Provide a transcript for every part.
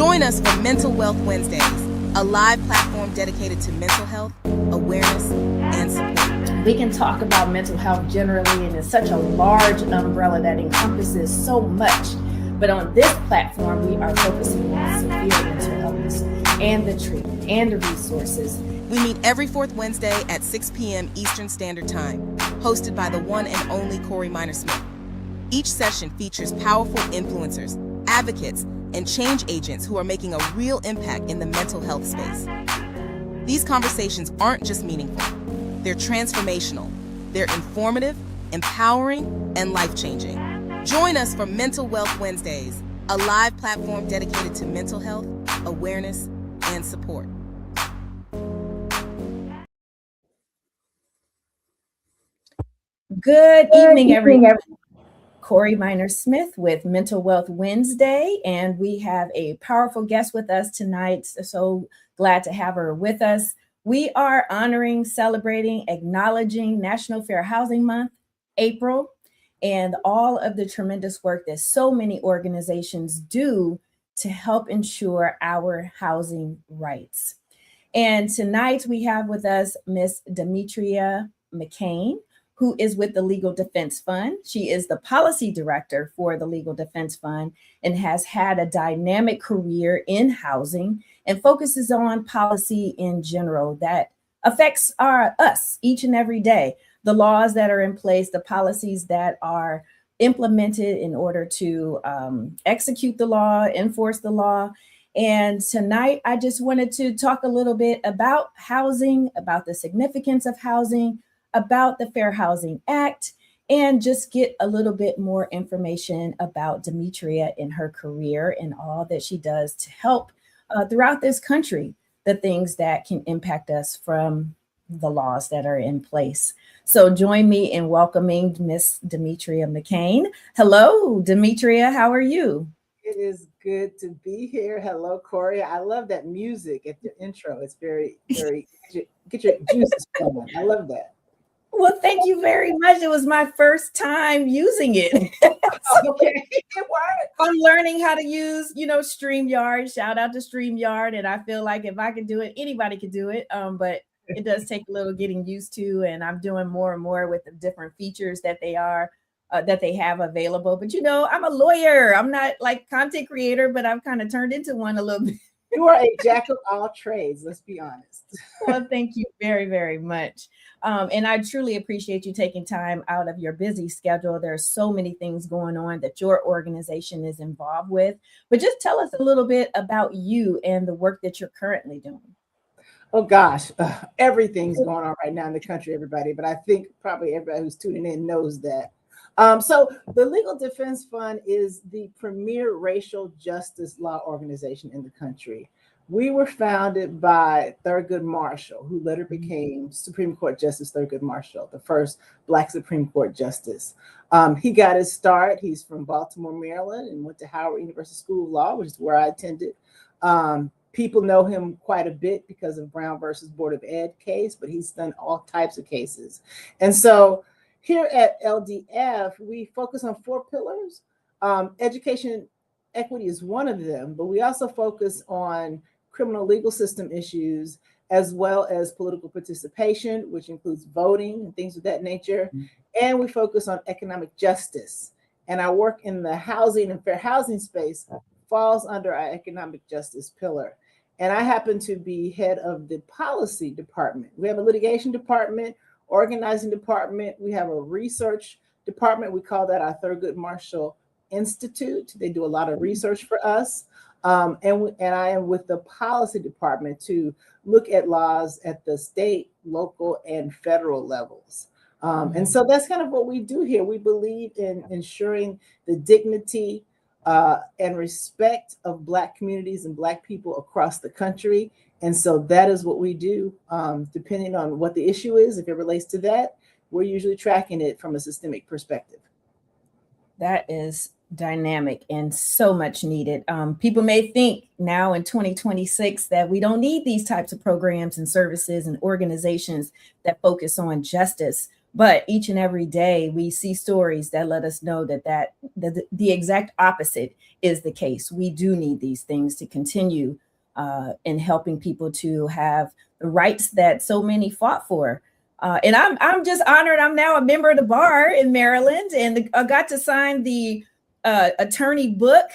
Join us for Mental Wealth Wednesdays, a live platform dedicated to mental health, awareness, and support. We can talk about mental health generally, and it's such a large umbrella that encompasses so much. But on this platform, we are focusing on severe mental illness and the treatment and the resources. We meet every fourth Wednesday at 6 p.m. Eastern Standard Time, hosted by the one and only Corey Minor-Smith. Each session features powerful influencers, advocates, and change agents who are making a real impact in the mental health space. These conversations aren't just meaningful, they're transformational, they're informative, empowering, and life-changing. Join us for Mental Wealth Wednesdays, a live platform dedicated to mental health, awareness, and support. Good evening, everyone. Corey Minor-Smith with Mental Wealth Wednesday, and we have a powerful guest with us tonight. So glad to have her with us. We are honoring, celebrating, acknowledging National Fair Housing Month, April, and all of the tremendous work that so many organizations do to help ensure our housing rights. And tonight we have with us Miss Demetria McCain, who is with the Legal Defense Fund. She is the policy director for the Legal Defense Fund and has had a dynamic career in housing and focuses on policy in general that affects us each and every day. The laws that are in place, the policies that are implemented in order to execute the law, enforce the law. And tonight, I just wanted to talk a little bit about housing, about the significance of housing, about the Fair Housing Act, and just get a little bit more information about Demetria in her career and all that she does to help throughout this country, the things that can impact us from the laws that are in place. So join me in welcoming Miss Demetria McCain. Hello, Demetria, how are you? It is good to be here. Hello, Corey. I love that music at the intro. It's very, get your juices flowing. I love that. Well, thank you very much. It was my first time using it. Okay. I'm learning how to use, StreamYard. Shout out to StreamYard. And I feel like if I can do it, anybody could do it. But it does take a little getting used to, and I'm doing more and more with the different features that they have available. But I'm a lawyer. I'm not like content creator, but I've kind of turned into one a little bit. You are a jack of all trades, let's be honest. Well, thank you very, very much. And I truly appreciate you taking time out of your busy schedule. There are so many things going on that your organization is involved with. But just tell us a little bit about you and the work that you're currently doing. Oh, gosh, everything's going on right now in the country, everybody. But I think probably everybody who's tuning in knows that. So the Legal Defense Fund is the premier racial justice law organization in the country. We were founded by Thurgood Marshall, who later became Supreme Court Justice Thurgood Marshall, the first Black Supreme Court Justice. He got his start. He's from Baltimore, Maryland, and went to Howard University School of Law, which is where I attended. People know him quite a bit because of Brown versus Board of Ed case, but he's done all types of cases. And so here at LDF, we focus on 4 pillars. Education equity is one of them, but we also focus on criminal legal system issues, as well as political participation, which includes voting and things of that nature. Mm-hmm. And we focus on economic justice. And our work in the housing and fair housing space falls under our economic justice pillar. And I happen to be head of the policy department. We have a litigation department, organizing department. We have a research department. We call that our Thurgood Marshall Institute. They do a lot of research for us. And I am with the policy department to look at laws at the state, local, and federal levels. And so that's kind of what we do here. We believe in ensuring the dignity and respect of Black communities and Black people across the country. And so that is what we do, depending on what the issue is. If it relates to that, we're usually tracking it from a systemic perspective. That is dynamic and so much needed. People may think now in 2026 that we don't need these types of programs and services and organizations that focus on justice. But each and every day we see stories that let us know that the exact opposite is the case. We do need these things to continue in helping people to have the rights that so many fought for. And I'm just honored. I'm now a member of the bar in Maryland, and I got to sign the attorney book.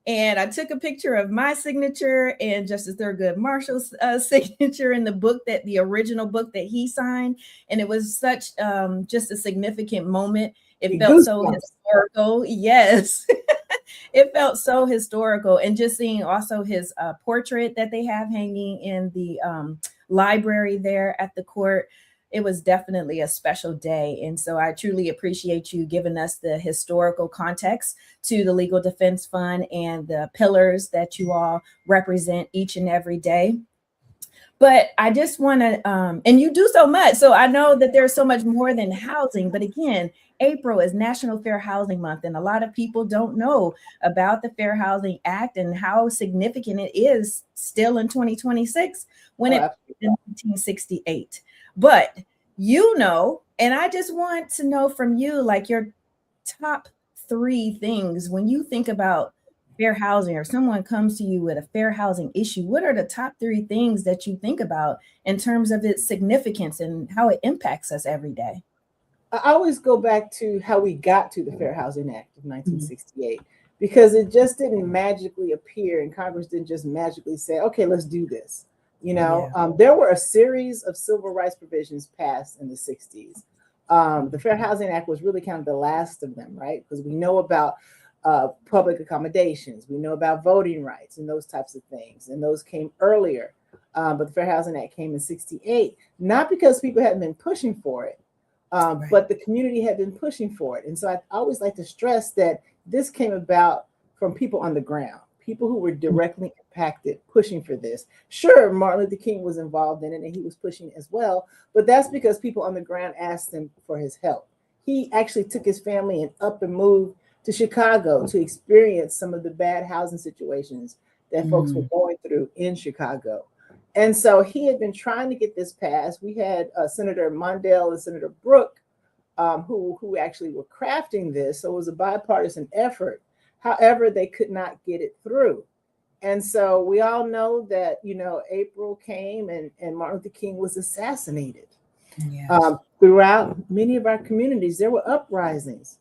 And I took a picture of my signature and Justice Thurgood Marshall's signature in the book, that the original book that he signed. And it was such just a significant moment. It felt so historical. Yes, it felt so historical. And just seeing also his portrait that they have hanging in the library there at the court. It was definitely a special day. And so I truly appreciate you giving us the historical context to the Legal Defense Fund and the pillars that you all represent each and every day. But I just want to, and you do so much. So I know that there's so much more than housing. But again, April is National Fair Housing Month, and a lot of people don't know about the Fair Housing Act and how significant it is still in 2026 when it was in 1968. But you know, and I just want to know from you, like your top 3 things when you think about fair housing, or someone comes to you with a fair housing issue. What are the top 3 things that you think about in terms of its significance and how it impacts us every day? I always go back to how we got to the Fair Housing Act of 1968, because it just didn't magically appear, and Congress didn't just magically say, okay, let's do this. You know, there were a series of civil rights provisions passed in the 60s. The Fair Housing Act was really kind of the last of them, right? Because we know about public accommodations, we know about voting rights and those types of things, and those came earlier. But the Fair Housing Act came in 68, not because people hadn't been pushing for it, but the community had been pushing for it. And so I always like to stress that this came about from people on the ground, people who were directly impacted, pushing for this. Sure, Martin Luther King was involved in it and he was pushing as well, but that's because people on the ground asked him for his help. He actually took his family and up and moved to Chicago to experience some of the bad housing situations that folks were going through in Chicago. And so he had been trying to get this passed. We had Senator Mondale and Senator Brooke, who actually were crafting this. So it was a bipartisan effort. However, they could not get it through. And so we all know that, you know, April came and Martin Luther King was assassinated. Yes. Throughout many of our communities, there were uprisings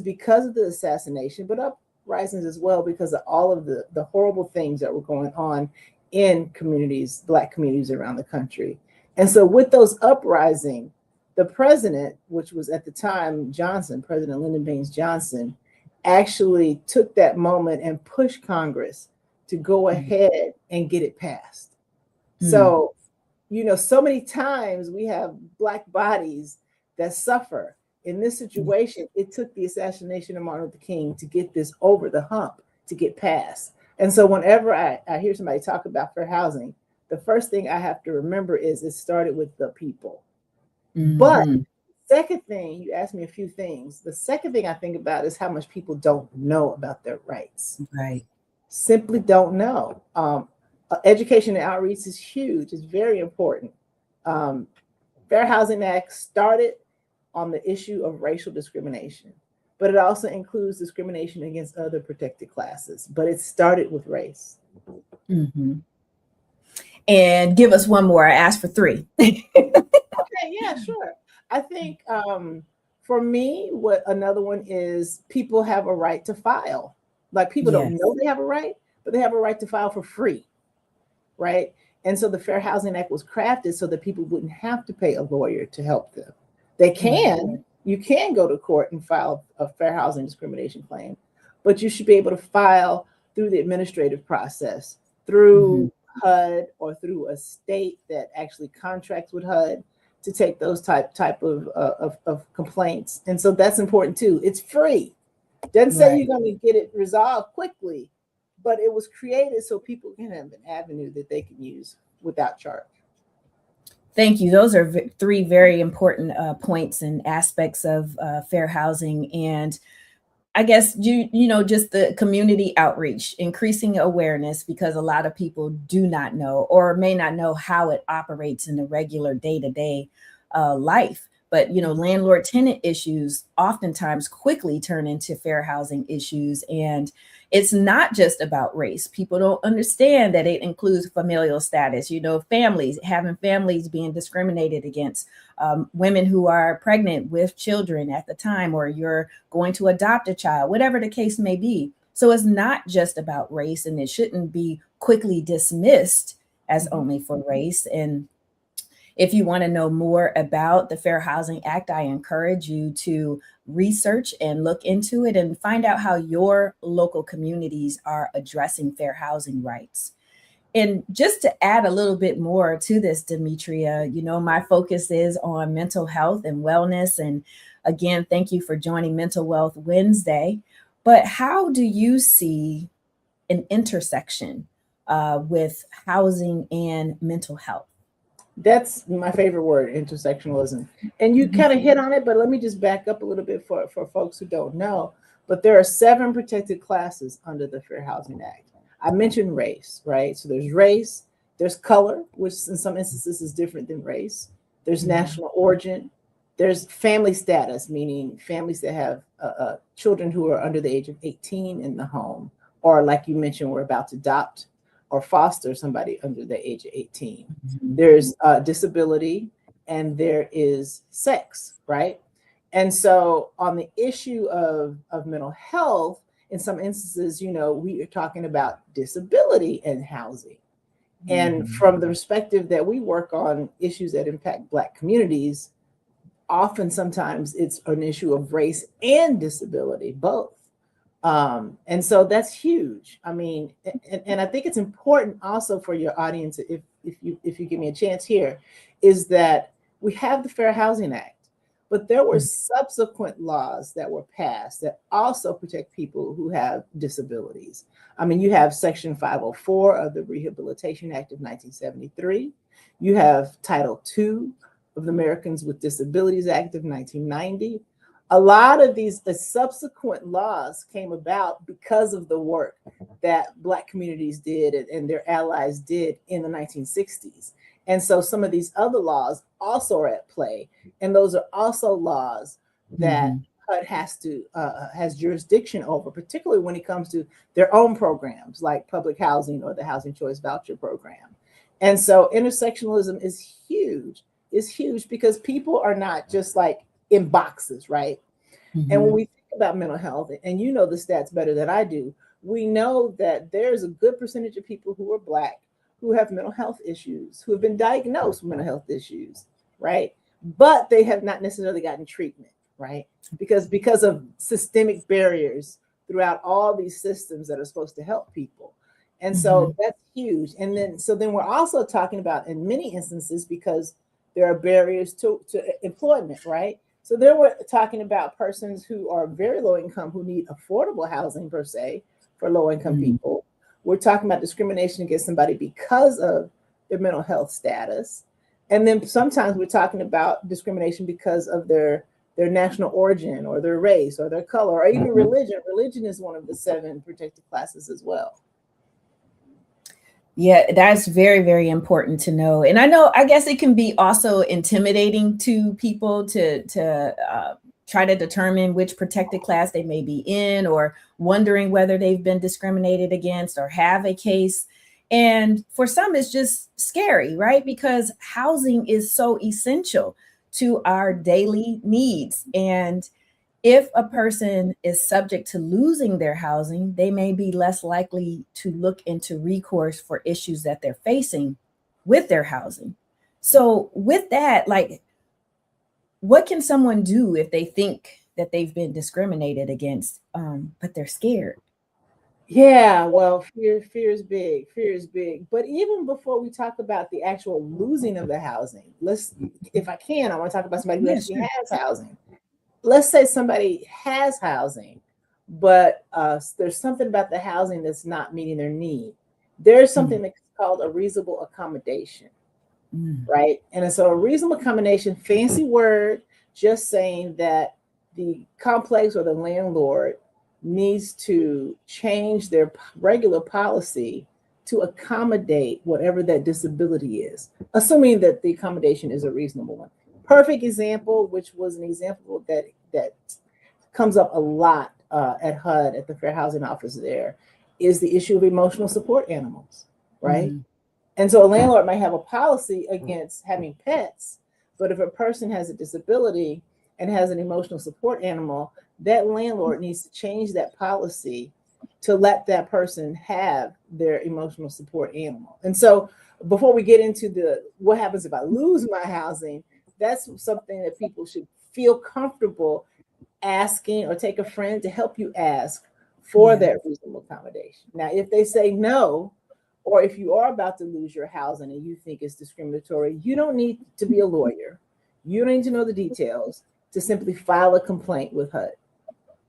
because of the assassination, but uprisings as well because of all of the horrible things that were going on in communities, Black communities around the country. And so with those uprisings, the president, which was at the time Johnson, President Lyndon Baines Johnson, actually took that moment and pushed Congress to go ahead and get it passed. So, you know, so many times we have Black bodies that suffer. In this situation, it took the assassination of Martin Luther King to get this over the hump, to get passed. And so whenever I hear somebody talk about fair housing, the first thing I have to remember is it started with the people. But second thing, you asked me a few things. The second thing I think about is how much people don't know about their rights. Right. Simply don't know. Education and outreach is huge. It's very important. Fair Housing Act started on the issue of racial discrimination, but it also includes discrimination against other protected classes. But it started with race. And give us one more. I asked for 3. Okay, yeah, sure. I think for me, what another one is people have a right to file. Like people don't know they have a right, but they have a right to file for free, right? And so the Fair Housing Act was crafted so that people wouldn't have to pay a lawyer to help them. They can, you can go to court and file a fair housing discrimination claim, but you should be able to file through the administrative process, through HUD or through a state that actually contracts with HUD to take those type of complaints. And so that's important too. It's free. Doesn't say you're going to get it resolved quickly, but it was created so people can have an avenue that they can use without charge. Thank you. Those are 3 very important points and aspects of fair housing. And I guess, you know, just the community outreach, increasing awareness, because a lot of people do not know or may not know how it operates in the regular day-to-day life. But, landlord tenant issues oftentimes quickly turn into fair housing issues. And it's not just about race. People don't understand that it includes familial status, families, having families being discriminated against, women who are pregnant with children at the time, or you're going to adopt a child, whatever the case may be. So it's not just about race, and it shouldn't be quickly dismissed as only for race. And if you want to know more about the Fair Housing Act, I encourage you to research and look into it and find out how your local communities are addressing fair housing rights. And just to add a little bit more to this, Demetria, my focus is on mental health and wellness. And again, thank you for joining Mental Wealth Wednesday. But how do you see an intersection with housing and mental health? That's my favorite word, intersectionalism. And you kind of hit on it, but let me just back up a little bit for folks who don't know. But there are 7 protected classes under the Fair Housing Act. I mentioned race, right? So there's race, there's color, which in some instances is different than race. There's national origin. There's family status, meaning families that have children who are under the age of 18 in the home, or like you mentioned, we're about to adopt or foster somebody under the age of 18. There's disability, and there is sex, right? And so on the issue of mental health, in some instances, we are talking about disability and housing. And from the perspective that we work on issues that impact Black communities, often sometimes it's an issue of race and disability, both. And so that's huge. I mean, and I think it's important also for your audience, if you give me a chance here, is that we have the Fair Housing Act, but there were subsequent laws that were passed that also protect people who have disabilities. I mean, you have Section 504 of the Rehabilitation Act of 1973. You have Title II of the Americans with Disabilities Act of 1990. A lot of these subsequent laws came about because of the work that Black communities did and their allies did in the 1960s. And so some of these other laws also are at play. And those are also laws that HUD has jurisdiction over, particularly when it comes to their own programs like public housing or the Housing Choice Voucher Program. And so intersectionalism is huge because people are not just like in boxes, right? And when we think about mental health, and you know the stats better than I do, we know that there's a good percentage of people who are Black who have mental health issues, who have been diagnosed with mental health issues, right? But they have not necessarily gotten treatment, right? Because of systemic barriers throughout all these systems that are supposed to help people. And so that's huge. And then we're also talking about, in many instances, because there are barriers to employment, right? So there we're talking about persons who are very low income, who need affordable housing per se for low income people. We're talking about discrimination against somebody because of their mental health status. And then sometimes we're talking about discrimination because of their national origin or their race or their color or even religion. Religion is one of the 7 protected classes as well. Yeah, that's very, very important to know. And I guess it can be also intimidating to people to try to determine which protected class they may be in, or wondering whether they've been discriminated against or have a case. And for some, it's just scary, right? Because housing is so essential to our daily needs. And if a person is subject to losing their housing, they may be less likely to look into recourse for issues that they're facing with their housing. So with that, like, what can someone do if they think that they've been discriminated against, but they're scared? Yeah, well, fear is big. Fear is big. But even before we talk about the actual losing of the housing, if I can, I want to talk about somebody who actually has housing. Let's say somebody has housing, but there's something about the housing that's not meeting their need. There's something that's called a reasonable accommodation, right? And so a reasonable accommodation, fancy word, just saying that the complex or the landlord needs to change their regular policy to accommodate whatever that disability is, assuming that the accommodation is a reasonable one. Perfect example, which was an example that comes up a lot at HUD, at the Fair Housing Office there, is the issue of emotional support animals, right? And so a landlord might have a policy against having pets, but if a person has a disability and has an emotional support animal, that landlord needs to change that policy to let that person have their emotional support animal. And so before we get into what happens if I lose my housing, that's something that people should feel comfortable asking, or take a friend to help you ask for that reasonable accommodation. Now, if they say no, or if you are about to lose your housing and you think it's discriminatory, you don't need to be a lawyer. You don't need to know the details to simply file a complaint with HUD,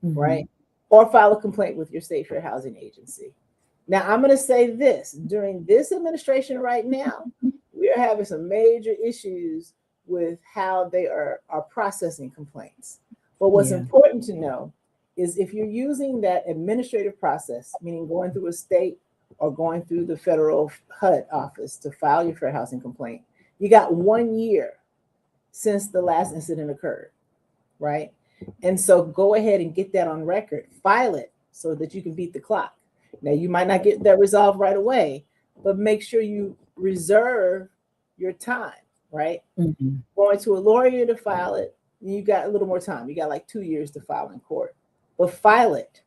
right? Or file a complaint with your state fair housing agency. Now, I'm going to say this: during this administration right now, we are having some major issues with how they are processing complaints. But what's important to know is if you're using that administrative process, meaning going through a state or going through the federal HUD office to file your fair housing complaint, you got 1 year since the last incident occurred, right? And so go ahead and get that on record, file it so that you can beat the clock. Now, you might not get that resolved right away, but make sure you reserve your time, right? Going to a lawyer to file it, you got a little more time. You got like 2 years to file in court, but file it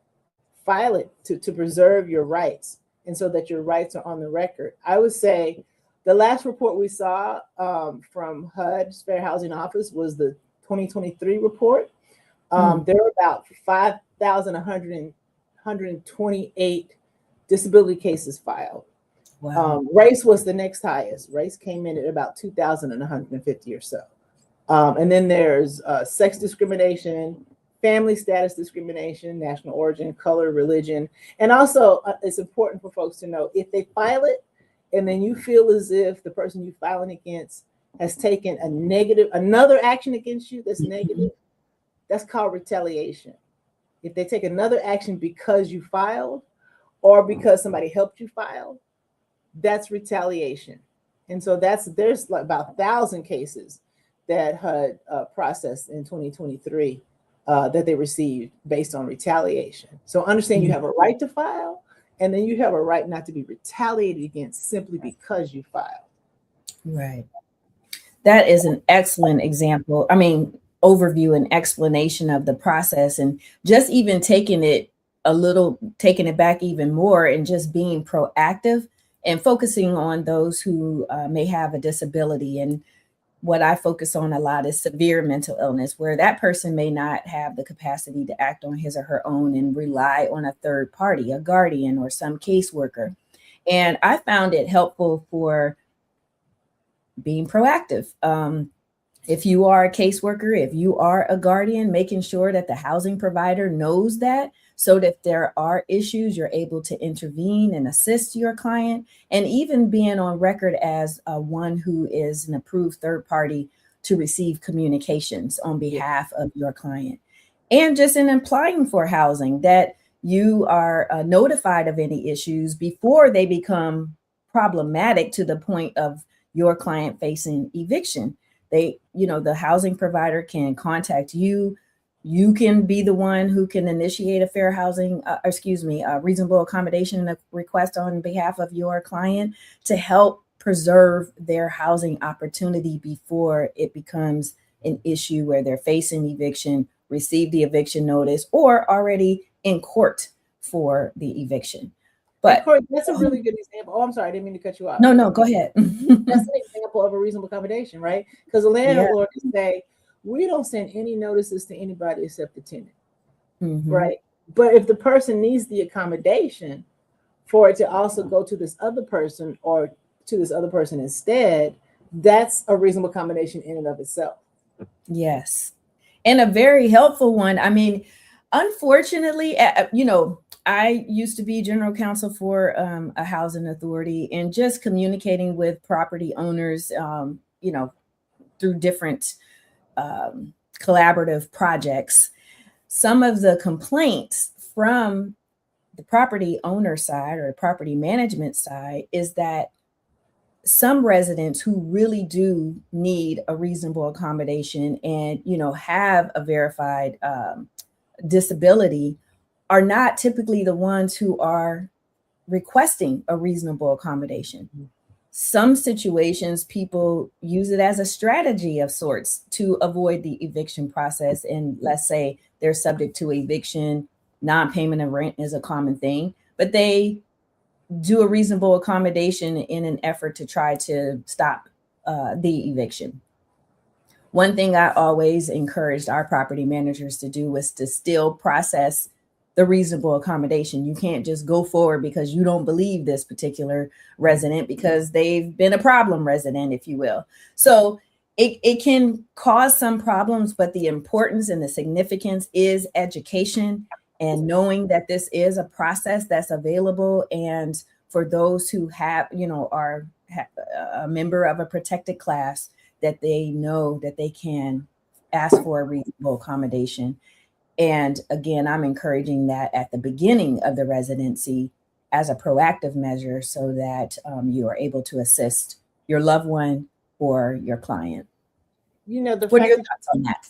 to preserve your rights, and so that your rights are on the record. I would say the last report we saw from HUD's Fair Housing Office was the 2023 report. There were about 5,128 disability cases filed. Wow. Race was the next highest. Race came in at about 2,150 or so. And then there's sex discrimination, family status discrimination, national origin, color, religion. And also, it's important for folks to know, if they file it and then you feel as if the person you're filing against has taken another action against you that's negative, that's called retaliation. If they take another action because you filed or because somebody helped you file, that's retaliation. And so there's like about 1,000 cases that HUD processed in 2023 that they received based on retaliation. So understand you have a right to file, and then you have a right not to be retaliated against simply because you filed. Right. That is an excellent example. I mean, overview and explanation of the process, and just even taking it back even more, and just being proactive and focusing on those who may have a disability. And what I focus on a lot is severe mental illness, where that person may not have the capacity to act on his or her own and rely on a third party, a guardian or some caseworker. And I found it helpful for being proactive. If you are a caseworker, if you are a guardian, making sure that the housing provider knows that, so that if there are issues, you're able to intervene and assist your client, and even being on record as one who is an approved third party to receive communications on behalf of your client. And just in applying for housing, that you are notified of any issues before they become problematic to the point of your client facing eviction. The housing provider can contact you. You can be the one who can initiate a a reasonable accommodation request on behalf of your client to help preserve their housing opportunity before it becomes an issue where they're facing eviction, receive the eviction notice, or already in court for the eviction. But Corey, that's a really good example. Oh, I'm sorry, I didn't mean to cut you off. No, go ahead. That's an example of a reasonable accommodation, right? Because the landlord can say, we don't send any notices to anybody except the tenant, right? But if the person needs the accommodation for it to also go to this other person or to this other person instead, that's a reasonable accommodation in and of itself. Yes. And a very helpful one. I mean, unfortunately, I used to be general counsel for a housing authority, and just communicating with property owners, through different collaborative projects. Some of the complaints from the property owner side or property management side is that some residents who really do need a reasonable accommodation and, have a verified disability are not typically the ones who are requesting a reasonable accommodation. Some situations, people use it as a strategy of sorts to avoid the eviction process. And let's say they're subject to eviction, non-payment of rent is a common thing, but they do a reasonable accommodation in an effort to try to stop the eviction. One thing I always encouraged our property managers to do was to still process the reasonable accommodation. You can't just go forward because you don't believe this particular resident because they've been a problem resident, if you will. So it can cause some problems, but the importance and the significance is education and knowing that this is a process that's available. And for those who have, are a member of a protected class, that they know that they can ask for a reasonable accommodation. And again, I'm encouraging that at the beginning of the residency as a proactive measure so that you are able to assist your loved one or your client. What are your thoughts on that?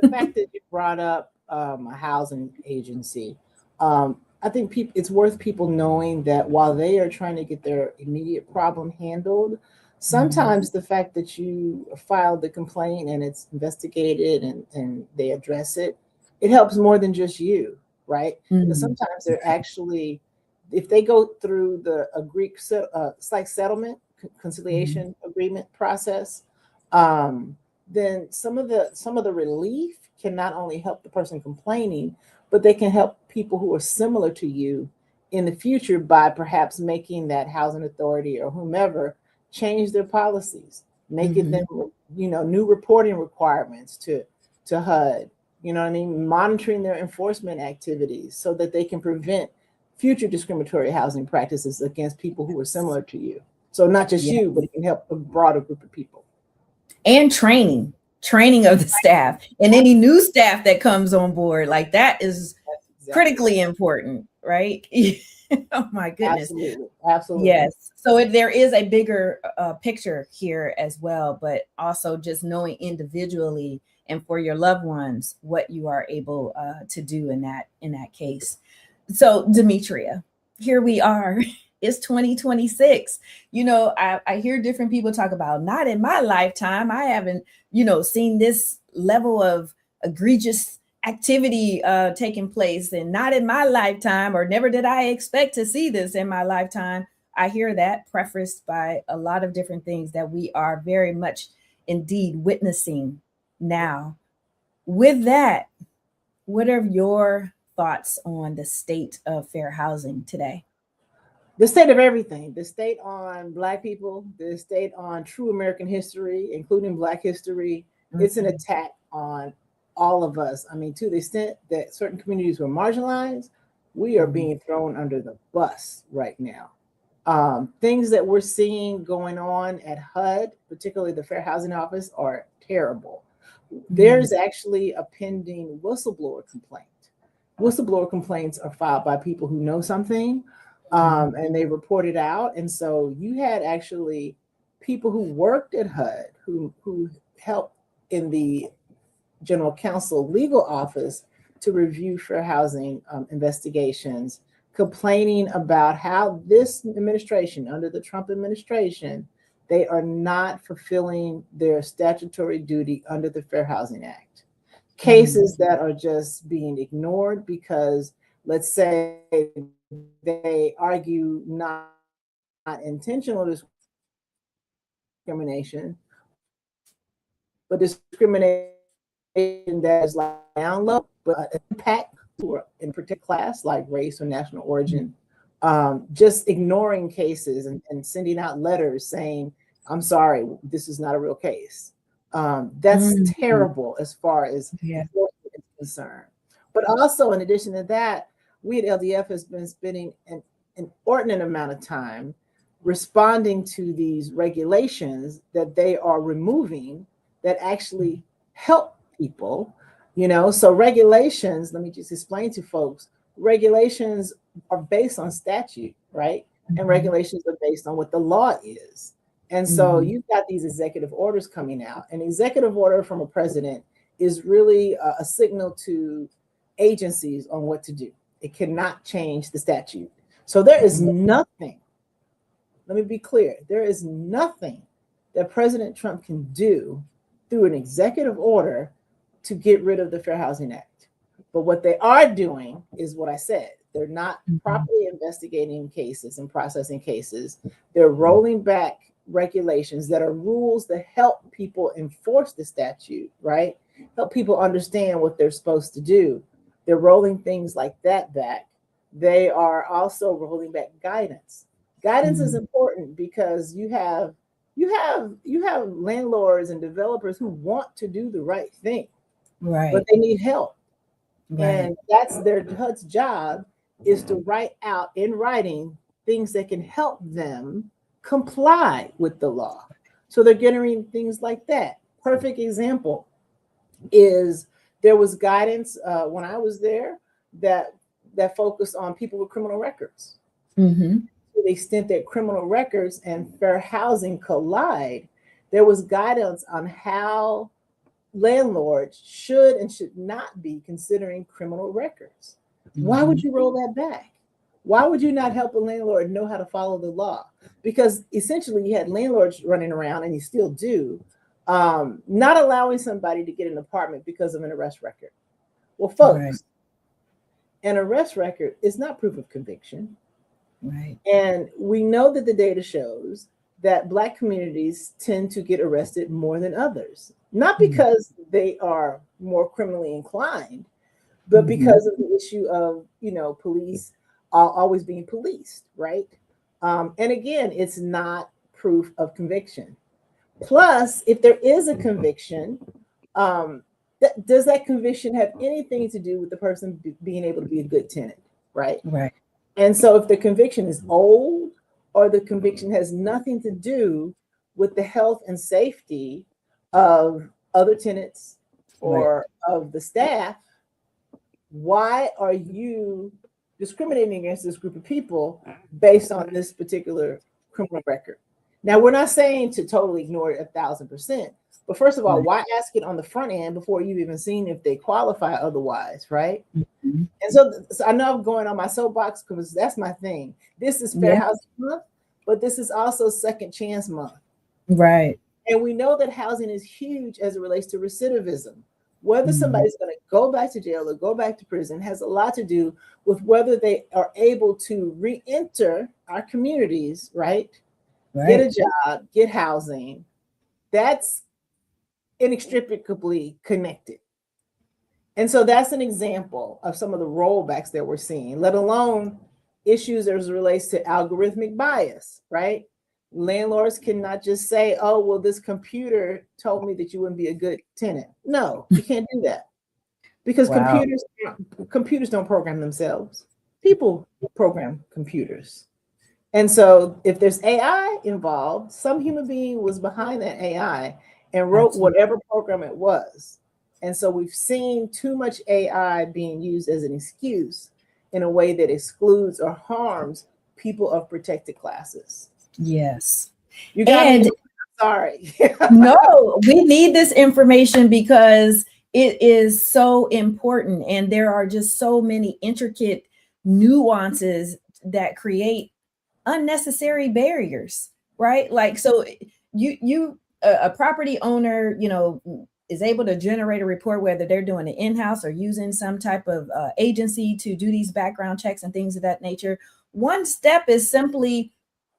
The fact that you brought up a housing agency, I think it's worth people knowing that while they are trying to get their immediate problem handled, sometimes the fact that you filed the complaint and it's investigated and they address it, it helps more than just you, right? Because sometimes they're actually, if they go through the Greek like settlement conciliation agreement process, then some of the relief can not only help the person complaining, but they can help people who are similar to you in the future by perhaps making that housing authority or whomever change their policies, make it them, new reporting requirements to HUD, monitoring their enforcement activities so that they can prevent future discriminatory housing practices against people who are similar to you. So not just you, but it can help a broader group of people. And training of the staff and any new staff that comes on board, like that is critically important, right? Oh my goodness. Absolutely. Yes. So there is a bigger picture here as well, but also just knowing individually and for your loved ones what you are able to do in that case. So Demetria, here we are. It's 2026. I hear different people talk about, not in my lifetime. I haven't, seen this level of egregious activity taking place, and not in my lifetime, or never did I expect to see this in my lifetime. I hear that prefaced by a lot of different things that we are very much indeed witnessing now. With that, what are your thoughts on the state of fair housing today? The state of everything, the state on Black people, the state on true American history, including Black history. It's an attack on all of us. I mean, to the extent that certain communities were marginalized, we are being thrown under the bus right now. Things that we're seeing going on at HUD, particularly the Fair Housing Office, are terrible. There's actually a pending whistleblower complaint. Whistleblower complaints are filed by people who know something, and they report it out. And so you had actually people who worked at HUD who helped in the General Counsel legal office to review fair housing investigations, complaining about how this administration, under the Trump administration, they are not fulfilling their statutory duty under the Fair Housing Act. Cases that are just being ignored because, let's say, they argue not intentional discrimination, but discrimination that is like down low, but impact who are in a particular class like race or national origin. Just ignoring cases and sending out letters saying, I'm sorry, this is not a real case. That's terrible as far as enforcement is concerned. But also, in addition to that, we at LDF has been spending an inordinate amount of time responding to these regulations that they are removing that actually help people. So regulations, let me just explain to folks, regulations are based on statute, right? And regulations are based on what the law is. And so you've got these executive orders coming out. An executive order from a president is really a signal to agencies on what to do. It cannot change the statute. So there is nothing, let me be clear, there is nothing that President Trump can do through an executive order to get rid of the Fair Housing Act. But what they are doing is what I said. They're not properly investigating cases and processing cases. They're rolling back regulations that are rules that help people enforce the statute, right? Help people understand what they're supposed to do. They're rolling things like that back. They are also rolling back guidance. Guidance is important because you have landlords and developers who want to do the right thing, right? But they need help, right. And that's their HUD's job, is to write out in writing things that can help them comply with the law. So they're getting things like that. Perfect example is there was guidance when I was there that focused on people with criminal records. To the extent that criminal records and fair housing collide, there was guidance on how landlords should and should not be considering criminal records. Why would you roll that back? Why would you not help a landlord know how to follow the law? Because essentially you had landlords running around, and you still do, not allowing somebody to get an apartment because of an arrest record. Well, folks, an arrest record is not proof of conviction. Right. And we know that the data shows that Black communities tend to get arrested more than others, not because they are more criminally inclined, but because of the issue of, police always being policed, right? And again, it's not proof of conviction. Plus, if there is a conviction, does that conviction have anything to do with the person being able to be a good tenant, right? Right. And so if the conviction is old, or the conviction has nothing to do with the health and safety of other tenants or of the staff, why are you discriminating against this group of people based on this particular criminal record? Now, we're not saying to totally ignore it 1,000%, but first of all, why ask it on the front end before you've even seen if they qualify otherwise, right? And so I know I'm going on my soapbox because that's my thing. This is Fair Housing Month, but this is also Second Chance Month. Right. And we know that housing is huge as it relates to recidivism. Whether somebody's going to go back to jail or go back to prison has a lot to do with whether they are able to re-enter our communities, right? Get a job, get housing. That's inextricably connected. And so that's an example of some of the rollbacks that we're seeing, let alone issues as it relates to algorithmic bias, right? Landlords cannot just say, oh, well, this computer told me that you wouldn't be a good tenant. No, you can't do that, because computers don't program themselves. People program computers. And so if there's AI involved, some human being was behind that AI and wrote whatever program it was. And so we've seen too much AI being used as an excuse in a way that excludes or harms people of protected classes. Yes. You got me. Sorry. No, we need this information because it is so important. And there are just so many intricate nuances that create unnecessary barriers, right? Like, so a property owner, is able to generate a report, whether they're doing it in-house or using some type of agency to do these background checks and things of that nature. One step is simply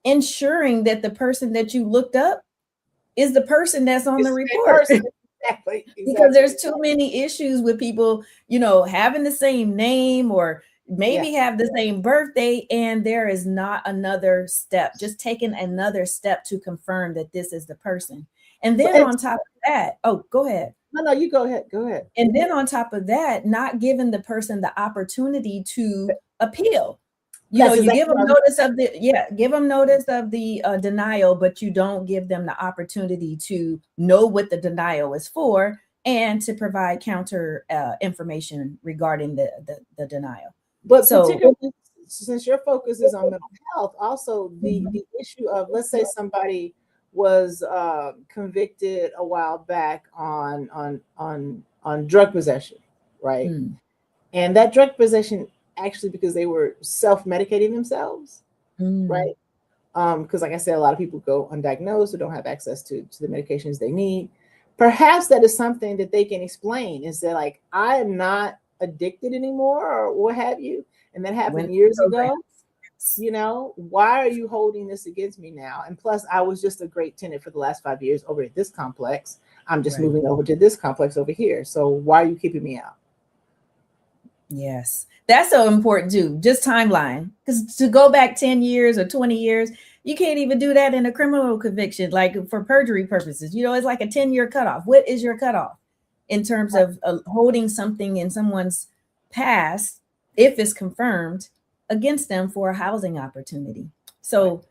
ensuring that the person that you looked up is the person that's on the report. Exactly. Because there's too many issues with people, having the same name or maybe have the same birthday, and there is not another step, just taking another step to confirm that this is the person. And then on top of that, go ahead. No, you go ahead. Go ahead. And then on top of that, not giving the person the opportunity to appeal. You give them notice of the denial, but you don't give them the opportunity to know what the denial is for and to provide counter information regarding the denial. But particularly since your focus is on mental health, also the issue of, let's say somebody was convicted a while back on drug possession, right? And that drug possession actually because they were self-medicating themselves, right? Because like I said, a lot of people go undiagnosed or don't have access to the medications they need. Perhaps that is something that they can explain, is that like, I am not addicted anymore or what have you. And that happened years ago. You know, why are you holding this against me now? And plus, I was just a great tenant for the last 5 years over at this complex. I'm just moving over to this complex over here. So why are you keeping me out? Yes, that's so important too. Just timeline, because to go back 10 years or 20 years, you can't even do that in a criminal conviction, like for perjury purposes. You know, it's like a 10-year cutoff. What is your cutoff in terms of holding something in someone's past, if it's confirmed, against them for a housing opportunity? So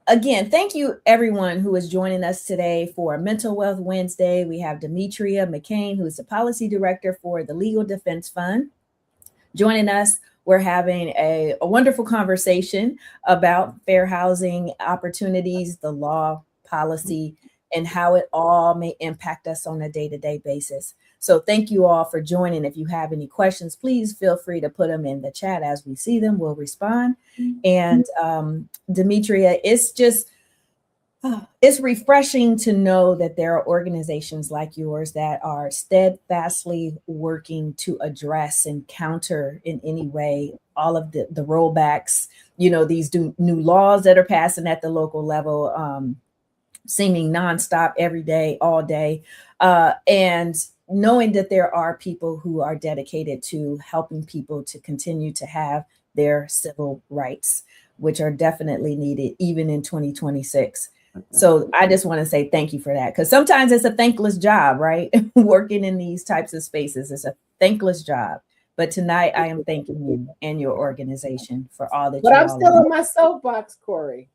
again, thank you everyone who is joining us today for Mental Wealth Wednesday. We have Demetria McCain, who is the policy director for the Legal Defense Fund, joining us. We're having a wonderful conversation about fair housing opportunities, the law, policy, and how it all may impact us on a day-to-day basis. So thank you all for joining. If you have any questions, please feel free to put them in the chat. As we see them, we'll respond. And Demetria, it's refreshing to know that there are organizations like yours that are steadfastly working to address and counter in any way all of the rollbacks, you know, these new laws that are passing at the local level, seeming nonstop every day, all day. And knowing that there are people who are dedicated to helping people to continue to have their civil rights, which are definitely needed even in 2026. So I just want to say thank you for that, because sometimes it's a thankless job, right? Working in these types of spaces is a thankless job. But tonight I am thanking you and your organization for all that. But I'm still in my soapbox, Corey.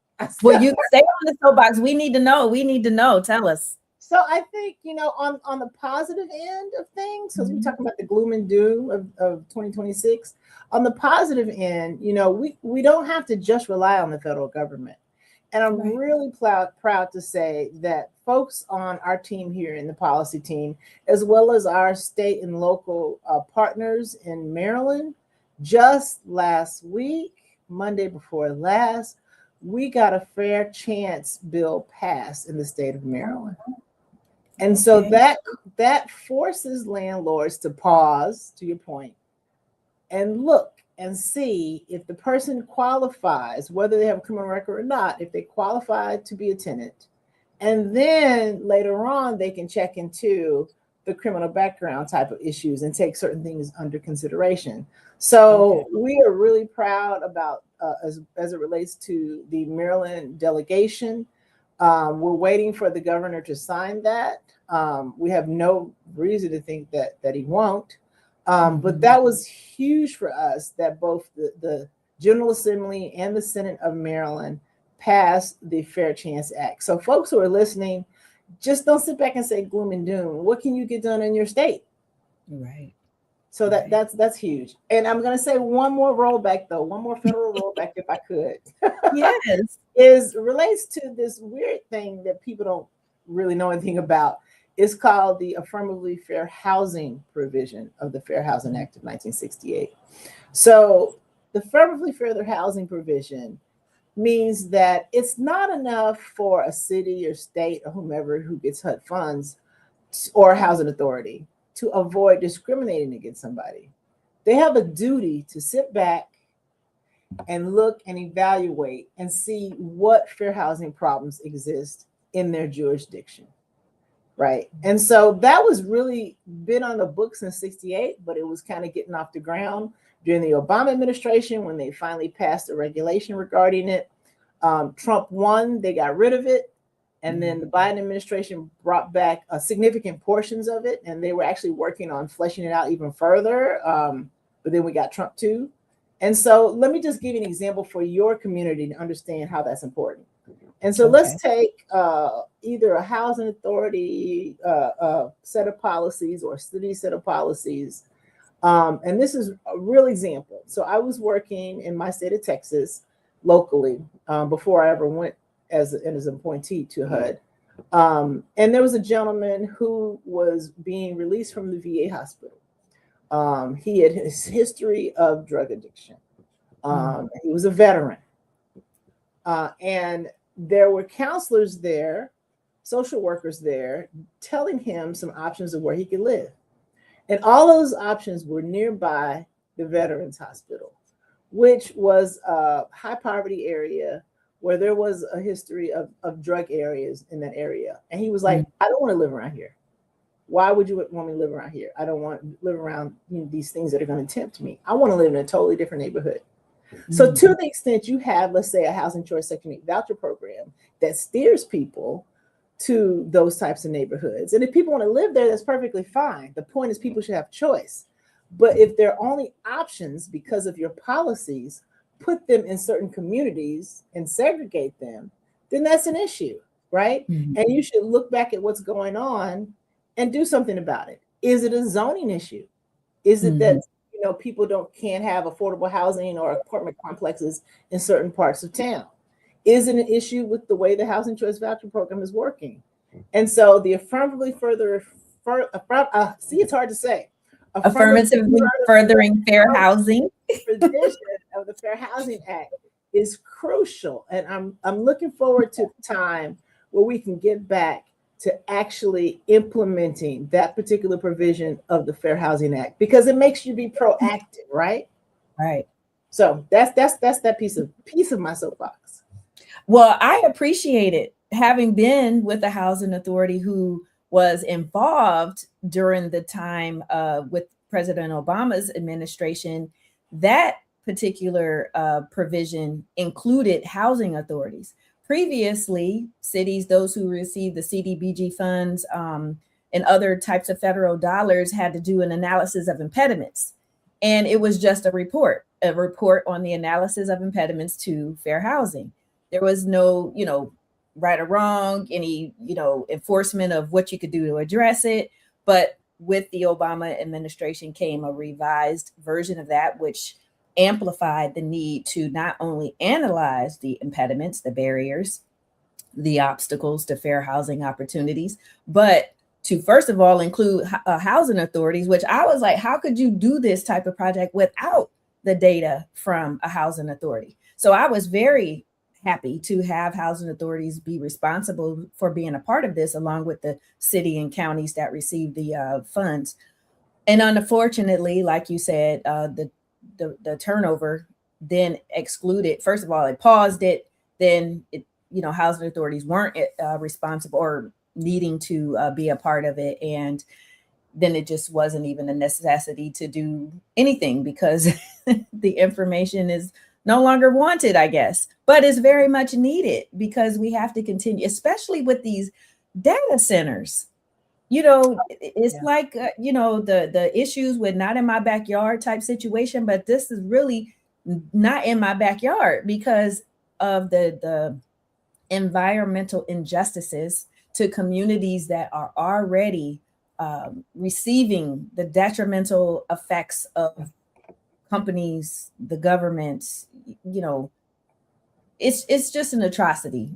Well, you stay on the soapbox. We need to know. We need to know. Tell us. So I think, you know, on the positive end of things, because we're talking about the gloom and doom of 2026, on the positive end, you know, we don't have to just rely on the federal government. And I'm really proud to say that folks on our team here in the policy team, as well as our state and local partners in Maryland, just last week, Monday before last, we got a fair chance bill passed in the state of Maryland. And so that forces landlords to pause, to your point, and look and see if the person qualifies, whether they have a criminal record or not, if they qualify to be a tenant. And then later on, they can check into the criminal background type of issues and take certain things under consideration. So we are really proud about, as it relates to the Maryland delegation. We're waiting for the governor to sign that. We have no reason to think that he won't. But that was huge for us that both the General Assembly and the Senate of Maryland passed the Fair Chance Act. So folks who are listening, just don't sit back and say gloom and doom. What can you get done in your state? Right. So that's huge. And I'm going to say one more rollback, though, one more federal rollback, if I could. Yes. Relates to this weird thing that people don't really know anything about. It's called the Affirmatively Fair Housing provision of the Fair Housing Act of 1968. So the Affirmatively Fair Housing provision means that it's not enough for a city or state or whomever who gets HUD funds or a housing authority to avoid discriminating against somebody. They have a duty to sit back and look and evaluate and see what fair housing problems exist in their jurisdiction. Right. And so that was really been on the books since 68, but it was kind of getting off the ground during the Obama administration when they finally passed a regulation regarding it. Trump won, they got rid of it. And then the Biden administration brought back significant portions of it. And they were actually working on fleshing it out even further. But then we got Trump too. And so let me just give you an example for your community to understand how that's important. And so let's take either a housing authority set of policies or city set of policies. And this is a real example. So I was working in my state of Texas locally before I ever went as an appointee to HUD. And there was a gentleman who was being released from the VA hospital. He had his history of drug addiction. He was a veteran. And there were counselors there, social workers there, telling him some options of where he could live. And all those options were nearby the Veterans Hospital, which was a high poverty area where there was a history of drug areas in that area. And he was like, I don't want to live around here. Why would you want me to live around here? I don't want to live around these things that are going to tempt me. I want to live in a totally different neighborhood. So to the extent you have, let's say, a housing choice Section 8 voucher program that steers people to those types of neighborhoods. And if people want to live there, that's perfectly fine. The point is people should have choice. But if there are only options because of your policies, put them in certain communities and segregate them, then that's an issue, right? And you should look back at what's going on and do something about it. Is it a zoning issue? Is it that people can't have affordable housing or apartment complexes in certain parts of town? Is it an issue with the way the housing choice voucher program is working? And so the affirmatively it's hard to say. Affirmatively furthering fair housing provision of the Fair Housing Act is crucial. And I'm looking forward to the time where we can get back to actually implementing that particular provision of the Fair Housing Act, because it makes you be proactive, right? Right. So that's that piece of my soapbox. Well, I appreciate it. Having been with the housing authority who was involved during the time with President Obama's administration, that particular provision included housing authorities. Previously, cities, those who received the CDBG funds and other types of federal dollars, had to do an analysis of impediments. And it was just a report on the analysis of impediments to fair housing. There was no, right or wrong, any, enforcement of what you could do to address it. But with the Obama administration came a revised version of that, which amplified the need to not only analyze the impediments, the barriers, the obstacles to fair housing opportunities, but to first of all include housing authorities, which I was like, how could you do this type of project without the data from a housing authority? So I was very happy to have housing authorities be responsible for being a part of this, along with the city and counties that received the funds. And unfortunately, like you said, the turnover then excluded. First of all, it paused it. Then housing authorities weren't responsible or needing to be a part of it, and then it just wasn't even a necessity to do anything because the information is no longer wanted, I guess, but it's very much needed because we have to continue, especially with these data centers. It's like, the issues with not in my backyard type situation, but this is really not in my backyard because of the environmental injustices to communities that are already receiving the detrimental effects of companies, the government. It's just an atrocity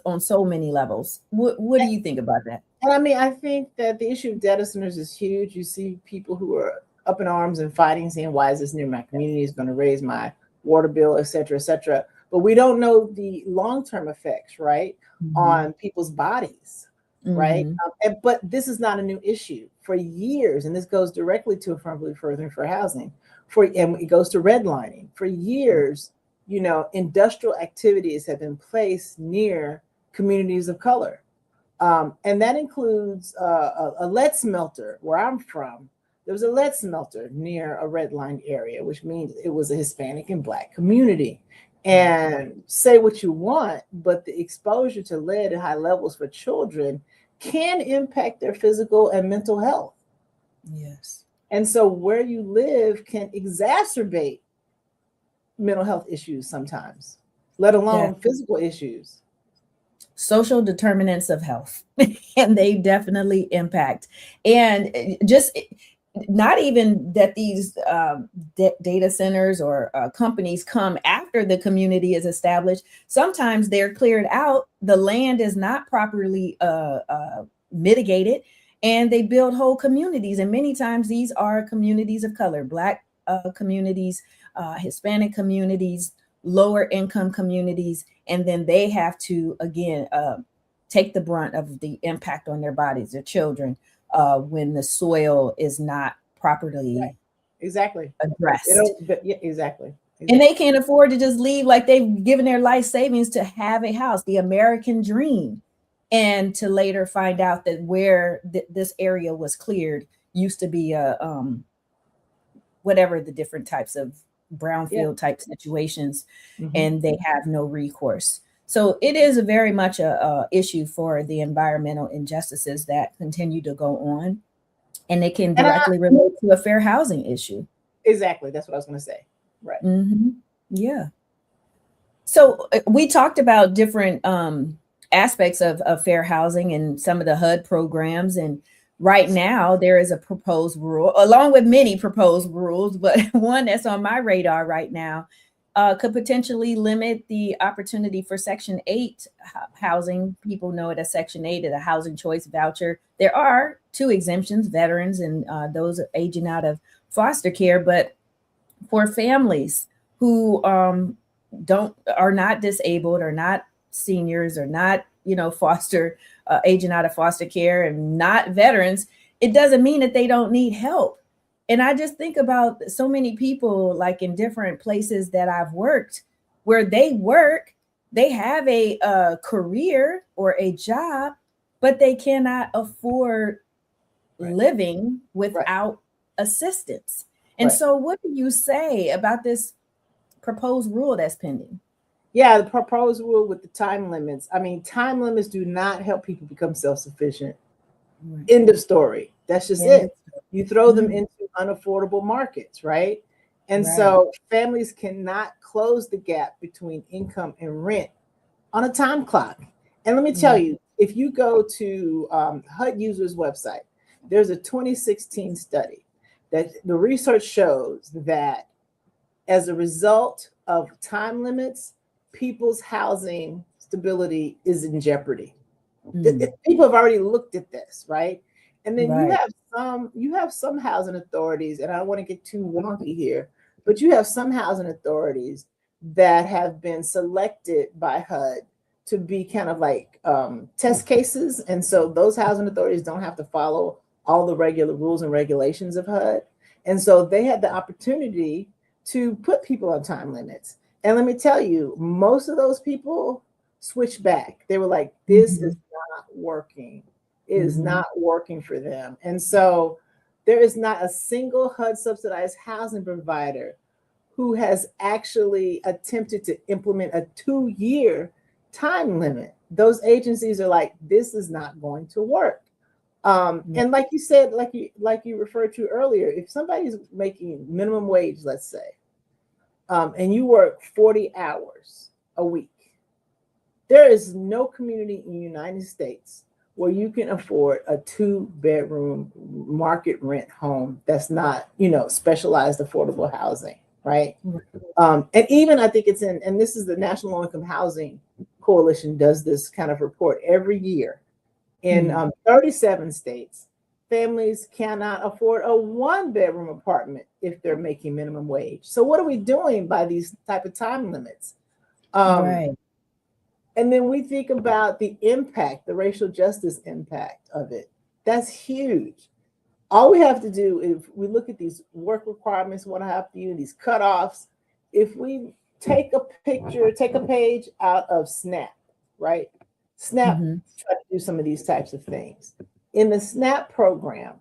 on so many levels. What do you think about that? And I think that the issue of data centers is huge. You see people who are up in arms and fighting, saying, why is this near my community? It's going to raise my water bill, et cetera, et cetera. But we don't know the long-term effects, right, on people's bodies, right? But this is not a new issue. For years, and this goes directly to affirmatively furthering for housing, and it goes to redlining. For years, industrial activities have been placed near communities of color. And that includes a lead smelter where I'm from. There was a lead smelter near a redlined area, which means it was a Hispanic and Black community. And say what you want, but the exposure to lead at high levels for children can impact their physical and mental health. Yes. And so where you live can exacerbate mental health issues sometimes, let alone physical issues. Social determinants of health, and they definitely impact. And just not even that these data centers or companies come after the community is established. Sometimes they're cleared out. The land is not properly mitigated, and they build whole communities. And many times these are communities of color, Black communities, Hispanic communities, lower income communities. And then they have to, again, take the brunt of the impact on their bodies, their children, when the soil is not properly exactly addressed. Yeah, exactly. And they can't afford to just leave like they've given their life savings to have a house, the American dream, and to later find out that where this area was cleared used to be a whatever the different types of brownfield type situations, and they have no recourse. So it is very much a issue for the environmental injustices that continue to go on, and it can directly relate to a fair housing issue. Exactly. That's what I was going to say. Right. Yeah. So we talked about different aspects of fair housing and some of the HUD programs. And right now there is a proposed rule, along with many proposed rules, but one that's on my radar right now could potentially limit the opportunity for Section 8 housing. People know it as Section 8, the housing choice voucher. There are 2 exemptions, veterans and those aging out of foster care, but for families who are not disabled or not seniors or not, foster aging out of foster care and not veterans, it doesn't mean that they don't need help. And I just think about so many people, like in different places that I've worked, where they have a career or a job, but they cannot afford living without assistance. And so what do you say about this proposed rule that's pending? Yeah, the proposed rule with the time limits. I mean, time limits do not help people become self-sufficient. End of story. That's just it. You throw them into unaffordable markets, right? And so families cannot close the gap between income and rent on a time clock. And let me tell you, if you go to HUD Users website, there's a 2016 study that the research shows that as a result of time limits, people's housing stability is in jeopardy. People have already looked at this, right? And then you have some housing authorities, and I don't want to get too wonky here, but you have some housing authorities that have been selected by HUD to be kind of like test cases. And so those housing authorities don't have to follow all the regular rules and regulations of HUD. And so they had the opportunity to put people on time limits. And let me tell you, most of those people switched back. They were like, this is not working. It is not working for them. And so there is not a single HUD subsidized housing provider who has actually attempted to implement a 2-year time limit. Those agencies are like, this is not going to work. And like you said, like you referred to earlier, if somebody's making minimum wage, let's say, and you work 40 hours a week, there is no community in the United States where you can afford a 2-bedroom market rent home that's not, specialized affordable housing, right? And even I think it's and this is the National Low Income Housing Coalition does this kind of report every year. In 37 states, families cannot afford a 1-bedroom apartment if they're making minimum wage. So what are we doing by these type of time limits? And then we think about the impact, the racial justice impact of it. That's huge. All we have to do, if we look at these work requirements, what I have to do, these cutoffs, if we take a page out of SNAP, right? SNAP try to do some of these types of things. In the SNAP program,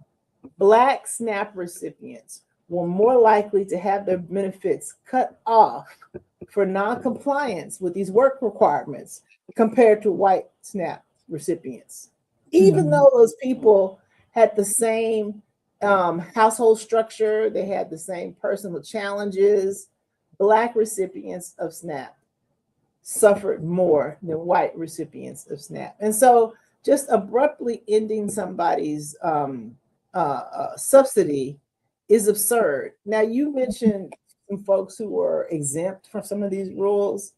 Black SNAP recipients were more likely to have their benefits cut off for non-compliance with these work requirements compared to white SNAP recipients. Even though those people had the same household structure, they had the same personal challenges, Black recipients of SNAP suffered more than white recipients of SNAP. And so just abruptly ending somebody's subsidy is absurd. Now, you mentioned some folks who were exempt from some of these rules,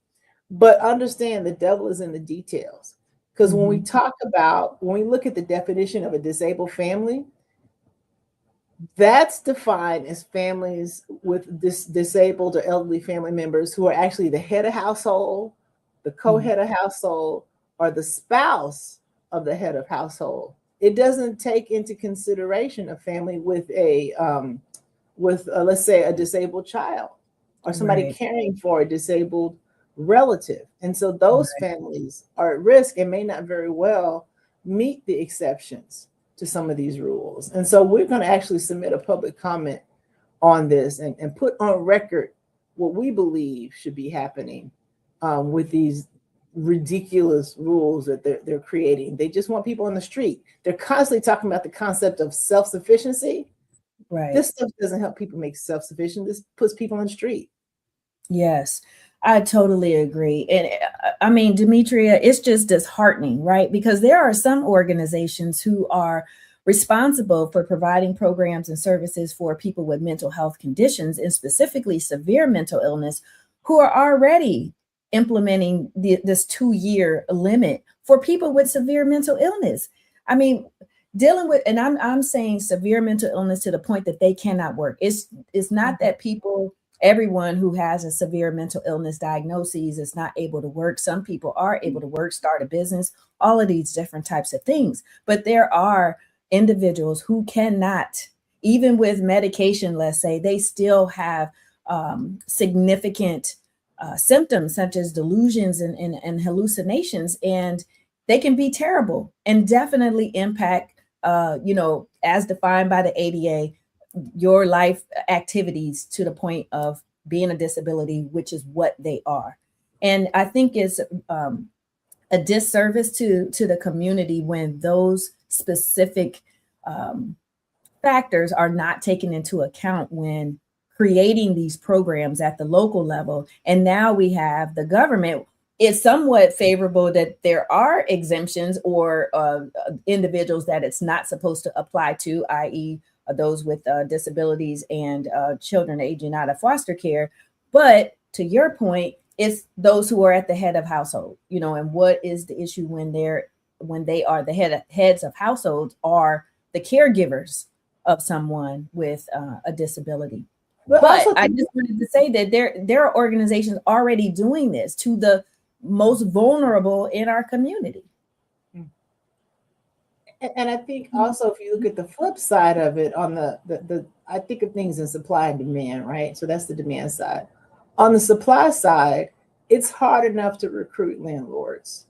but understand the devil is in the details. Because when we when we look at the definition of a disabled family, that's defined as families with disabled or elderly family members who are actually the head of household, the co-head of household, or the spouse of the head of household. It doesn't take into consideration a family with let's say a disabled child or somebody caring for a disabled relative. And so those families are at risk and may not very well meet the exceptions to some of these rules. And so we're going to actually submit a public comment on this and put on record what we believe should be happening with these ridiculous rules that they're creating. They just want people on the street. They're constantly talking about the concept of self-sufficiency. Right. This stuff doesn't help people make self-sufficient. This puts people on the street. Yes, I totally agree. And I mean, Demetria, it's just disheartening, right? Because there are some organizations who are responsible for providing programs and services for people with mental health conditions, and specifically severe mental illness, who are already implementing this 2-year limit for people with severe mental illness. I mean, dealing with, and I'm saying severe mental illness to the point that they cannot work. It's not that everyone who has a severe mental illness diagnosis is not able to work. Some people are able to work, start a business, all of these different types of things. But there are individuals who cannot, even with medication, let's say, they still have significant symptoms such as delusions and hallucinations, and they can be terrible and definitely impact, as defined by the ADA, your life activities to the point of being a disability, which is what they are. And I think it's a disservice to the community when those specific factors are not taken into account when creating these programs at the local level. And now we have the government. It's somewhat favorable that there are exemptions or individuals that it's not supposed to apply to, i.e., those with disabilities and children aging out of foster care. But to your point, it's those who are at the head of household, and what is the issue when they are the heads of households, are the caregivers of someone with a disability. But I just wanted to say that there are organizations already doing this to the most vulnerable in our community. And I think also, if you look at the flip side of it, on the I think of things in supply and demand, right? So that's the demand side. On the supply side, it's hard enough to recruit landlords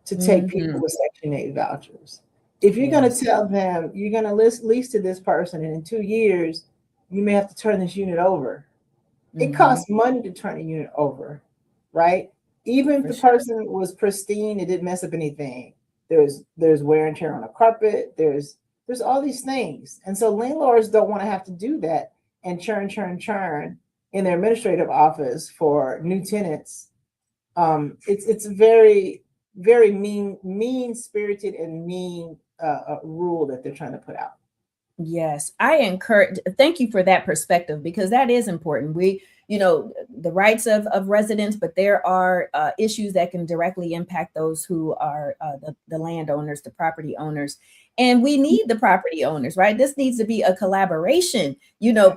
to take people with Section 8 vouchers. If you're going to tell them you're going to lease to this person, and in 2 years, you may have to turn this unit over. It costs money to turn a unit over, right? Even if the person was pristine, it didn't mess up anything. There's wear and tear on a carpet. There's all these things. And so landlords don't want to have to do that and churn in their administrative office for new tenants. It's very, very mean-spirited and mean rule that they're trying to put out. Yes, thank you for that perspective, because that is important. The rights of residents, but there are issues that can directly impact those who are the landowners, the property owners. And we need the property owners, right? This needs to be a collaboration,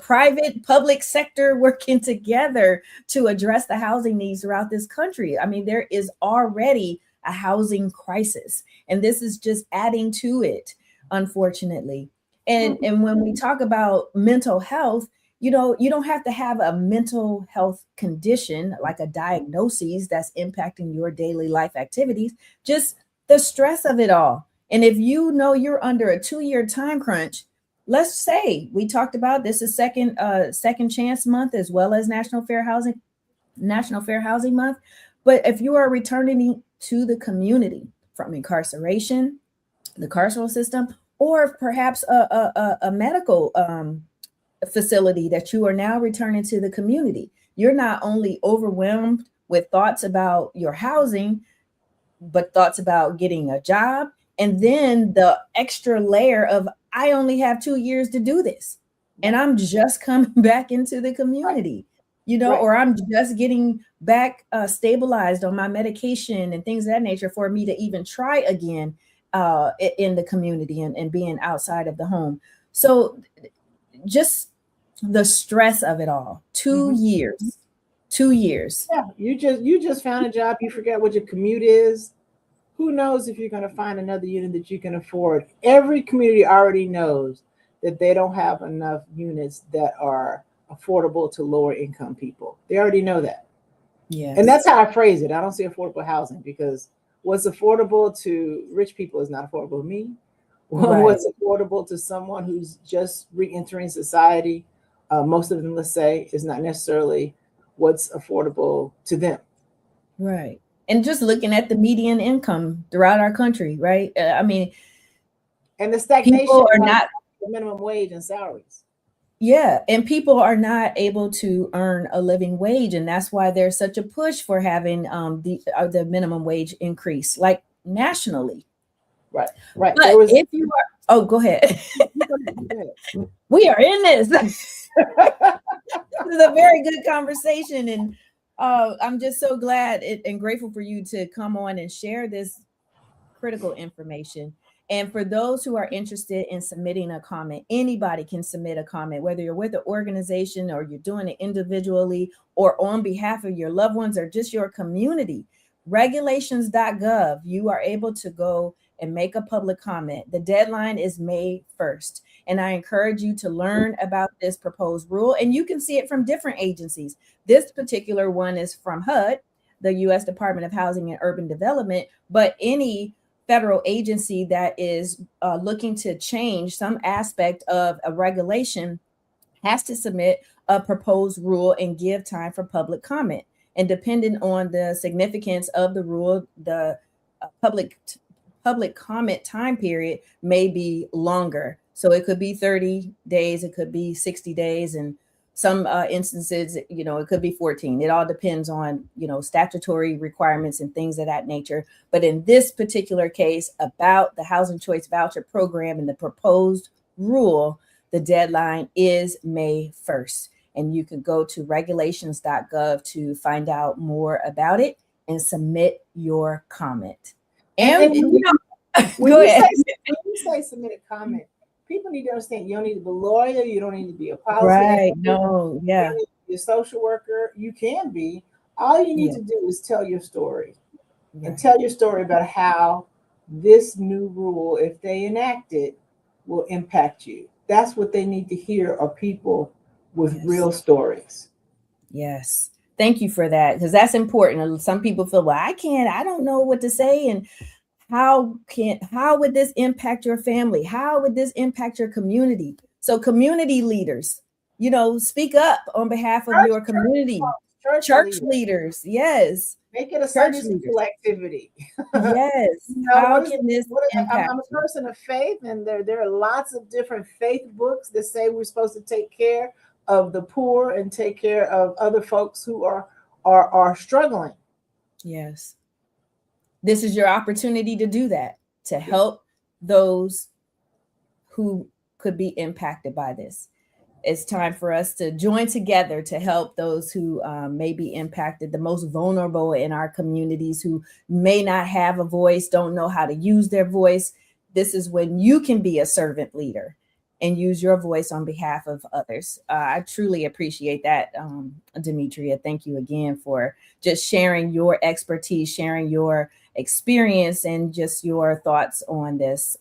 private, public sector working together to address the housing needs throughout this country. I mean, there is already a housing crisis, and this is just adding to it, unfortunately. And when we talk about mental health, you don't have to have a mental health condition like a diagnosis that's impacting your daily life activities, just the stress of it all. And if you're under a 2-year time crunch, let's say we talked about this is second chance month, as well as National Fair Housing Month. But if you are returning to the community from incarceration, the carceral system, or perhaps a medical facility that you are now returning to the community, you're not only overwhelmed with thoughts about your housing, but thoughts about getting a job. And then the extra layer of, I only have 2 years to do this. and I'm just coming back into the community, or I'm just getting back stabilized on my medication and things of that nature for me to even try again in the community and being outside of the home. So just the stress of it all. 2 years. 2 years. Yeah, you just found a job. You forget what your commute is. Who knows if you're going to find another unit that you can afford? Every community already knows that they don't have enough units that are affordable to lower income people. They already know that. Yes. And that's how I phrase it. I don't say affordable housing, because what's affordable to rich people is not affordable to me. Right. What's affordable to someone who's just re-entering society, most of them, let's say, is not necessarily what's affordable to them. Right. And just looking at the median income throughout our country, right? And the stagnation people are not the minimum wage and salaries. Yeah, and people are not able to earn a living wage, and that's why there's such a push for having the minimum wage increase, like nationally. Right. But if you are, go ahead. We are in this. This is a very good conversation, and I'm just so glad and grateful for you to come on and share this critical information. And for those who are interested in submitting a comment, anybody can submit a comment, whether you're with an organization or you're doing it individually or on behalf of your loved ones or just your community. Regulations.gov, you are able to go and make a public comment. The deadline is May 1st. And I encourage you to learn about this proposed rule. And you can see it from different agencies. This particular one is from HUD, the U.S. Department of Housing and Urban Development, but any federal agency that is looking to change some aspect of a regulation has to submit a proposed rule and give time for public comment. And depending on the significance of the rule, the public comment time period may be longer. So it could be 30 days, it could be 60 days, and some instances, it could be 14. It all depends on, statutory requirements and things of that nature. But in this particular case about the Housing Choice Voucher Program and the proposed rule, the deadline is May 1st. And you can go to regulations.gov to find out more about it and submit your comment. And when you say submit a comment, people need to understand you don't need to be a lawyer, you don't need to be a policy right expert, no, yeah, you don't need to be a social worker. You can be. All you need to do is tell your story, and tell your story about how this new rule, if they enact it, will impact you. That's what they need to hear, are people with real stories. Yes. Thank you for that, because that's important. Some people feel, well, I don't know what to say, and how would this impact your family? How would this impact your community? So community leaders, speak up on behalf of your community. Church leaders, yes. Make it a Sunday school activity. Yes. How can this impact? I'm a person of faith, and there are lots of different faith books that say we're supposed to take care of the poor and take care of other folks who are struggling. Yes. This is your opportunity to do that, to help those who could be impacted by this. It's time for us to join together to help those who may be impacted, the most vulnerable in our communities, who may not have a voice, don't know how to use their voice. This is when you can be a servant leader and use your voice on behalf of others. I truly appreciate that, Demetria. Thank you again for just sharing your expertise, sharing your experience, and just your thoughts on this.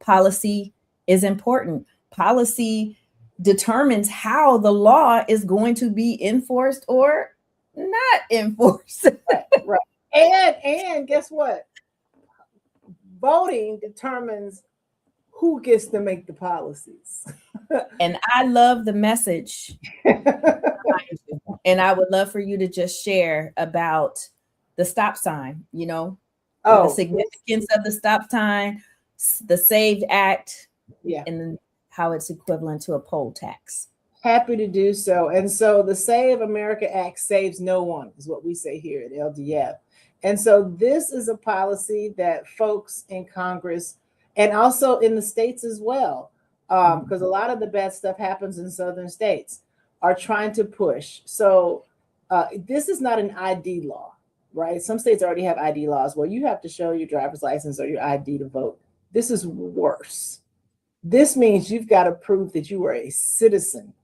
Policy is important. Policy determines how the law is going to be enforced or not enforced. Right. And guess what? Voting determines who gets to make the policies. And I love the message. And I would love for you to just share about the stop sign, the significance of the stop sign, the SAVE Act, and how it's equivalent to a poll tax. Happy to do so. And so the Save America Act saves no one, is what we say here at LDF. And so this is a policy that folks in Congress, and also in the states as well, because a lot of the bad stuff happens in southern states, are trying to push. So this is not an ID law, right? Some states already have ID laws where you have to show your driver's license or your ID to vote. This is worse. This means you've got to prove that you are a citizen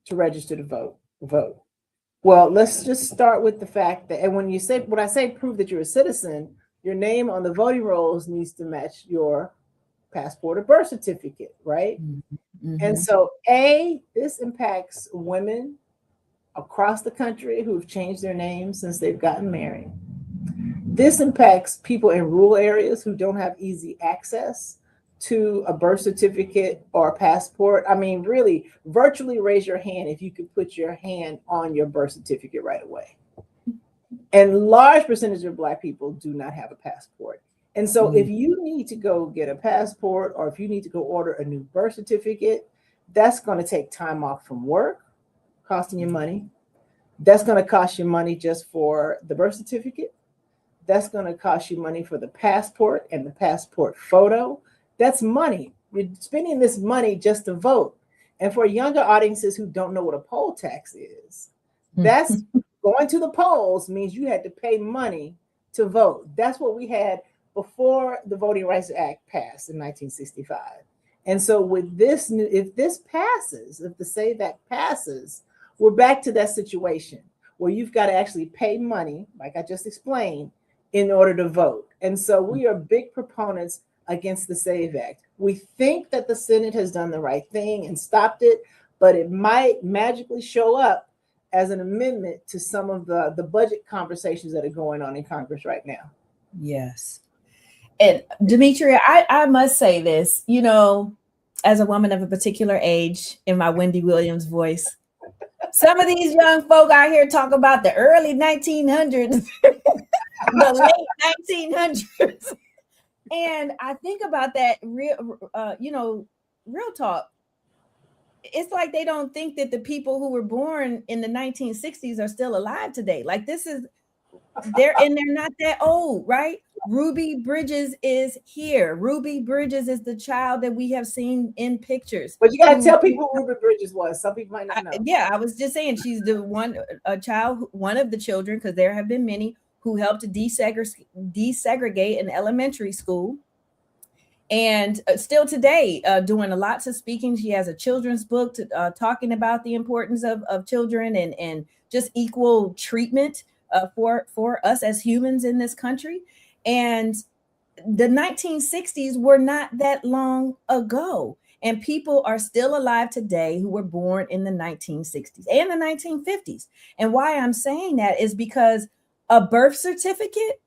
to register to vote. Well, let's just start with the fact that, and when I say prove that you're a citizen, your name on the voting rolls needs to match your passport or birth certificate, right? Mm-hmm. And so this impacts women across the country who've changed their names since they've gotten married. This impacts people in rural areas who don't have easy access to a birth certificate or a passport. I mean, really, virtually raise your hand if you could put your hand on your birth certificate right away. And large percentage of Black people do not have a passport. And so if you need to go get a passport, or if you need to go order a new birth certificate, that's going to take time off from work, costing you money. That's going to cost you money just for the birth certificate. That's going to cost you money for the passport and the passport photo. That's money. You're spending this money just to vote. And for younger audiences who don't know what a poll tax is, that's going to the polls means you had to pay money to vote. That's what we had before the Voting Rights Act passed in 1965. And so with this new, if this passes, if the SAVE Act passes, we're back to that situation where you've got to actually pay money, like I just explained, in order to vote. And so we are big proponents against the SAVE Act. We think that the Senate has done the right thing and stopped it, but it might magically show up as an amendment to some of the budget conversations that are going on in Congress right now. Yes. And Demetria, I must say this, you know, as a woman of a particular age, in my Wendy Williams voice, some of these young folk out here talk about the early 1900s, the late 1900s. And I think about that real talk. It's like they don't think that the people who were born in the 1960s are still alive today. Like they're not that old, right? Ruby Bridges is here. Ruby Bridges is the child that we have seen in pictures. But you got to tell people who Ruby Bridges was. Some people might not know. I was just saying she's one of the children, because there have been many, who helped to desegregate an elementary school. And still today, doing lots of speaking. She has a children's book talking about the importance of children and just equal treatment for us as humans in this country. And the 1960s were not that long ago. And people are still alive today who were born in the 1960s and the 1950s. And why I'm saying that is because a birth certificate,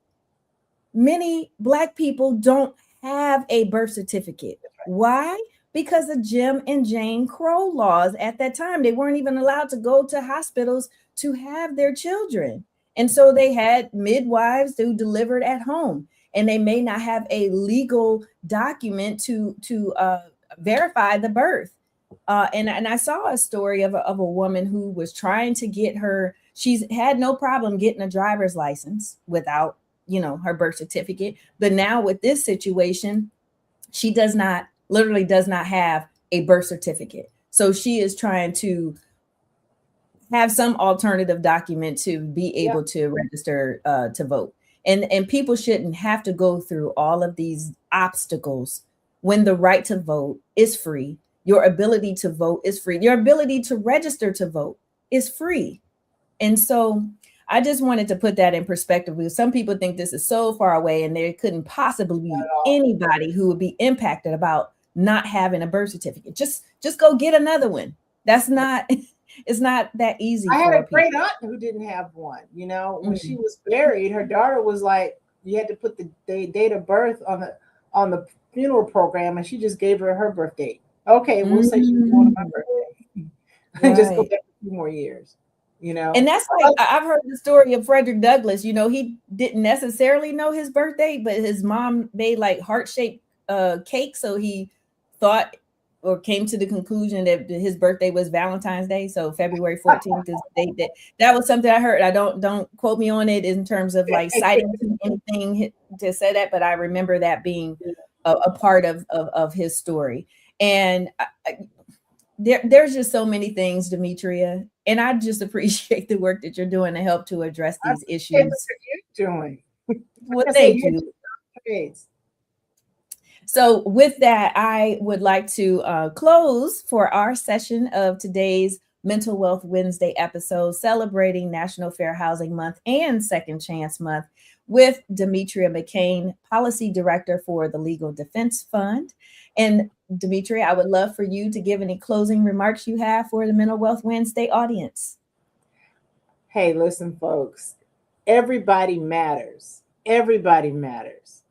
many Black people don't have a birth certificate. Why? Because of Jim and Jane Crow laws at that time. They weren't even allowed to go to hospitals to have their children. And so they had midwives who delivered at home, and they may not have a legal document to verify the birth. And I saw a story of a woman who was trying to get she's had no problem getting a driver's license without, her birth certificate. But now with this situation, she literally does not have a birth certificate. So she is trying to have some alternative document to be able to register to vote. And people shouldn't have to go through all of these obstacles when the right to vote is free. Your ability to vote is free. Your ability to register to vote is free. And so I just wanted to put that in perspective, because some people think this is so far away and there couldn't possibly be anybody who would be impacted about not having a birth certificate. Just go get another one. It's not that easy. I had a great aunt who didn't have one. When she was buried, her daughter was like, you had to put the date of birth on the funeral program, and she just gave her birth date. Okay, we'll say she was born on my birthday. And just go back a few more years. And that's like, I've heard the story of Frederick Douglass. He didn't necessarily know his birthday, but his mom made like heart-shaped cake, so he thought or came to the conclusion that his birthday was Valentine's Day. So February 14th is the date that was something I heard. I don't quote me on it in terms of like citing anything to say that, but I remember that being a part of his story. And there's just so many things, Demetria, and I just appreciate the work that you're doing to help to address these issues. What you're doing. Well, thank you. So with that, I would like to close for our session of today's Mental Wealth Wednesday episode, celebrating National Fair Housing Month and Second Chance Month, with Demetria McCain, Policy Director for the Legal Defense Fund. And Demetria, I would love for you to give any closing remarks you have for the Mental Wealth Wednesday audience. Hey, listen, folks, everybody matters. Everybody matters.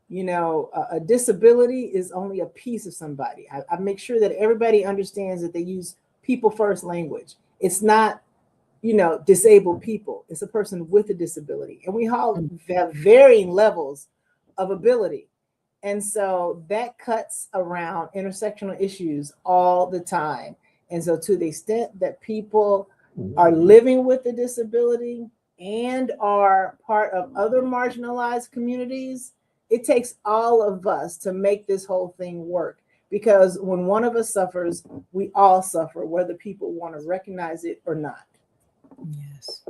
You know, a disability is only a piece of somebody. I make sure that everybody understands that they use people first language. It's not, you know, disabled people. It's a person with a disability. And we all have varying levels of ability. And so that cuts around intersectional issues all the time. And so to the extent that people are living with a disability and are part of other marginalized communities, it takes all of us to make this whole thing work. Because when one of us suffers, we all suffer, whether people want to recognize it or not. Yes.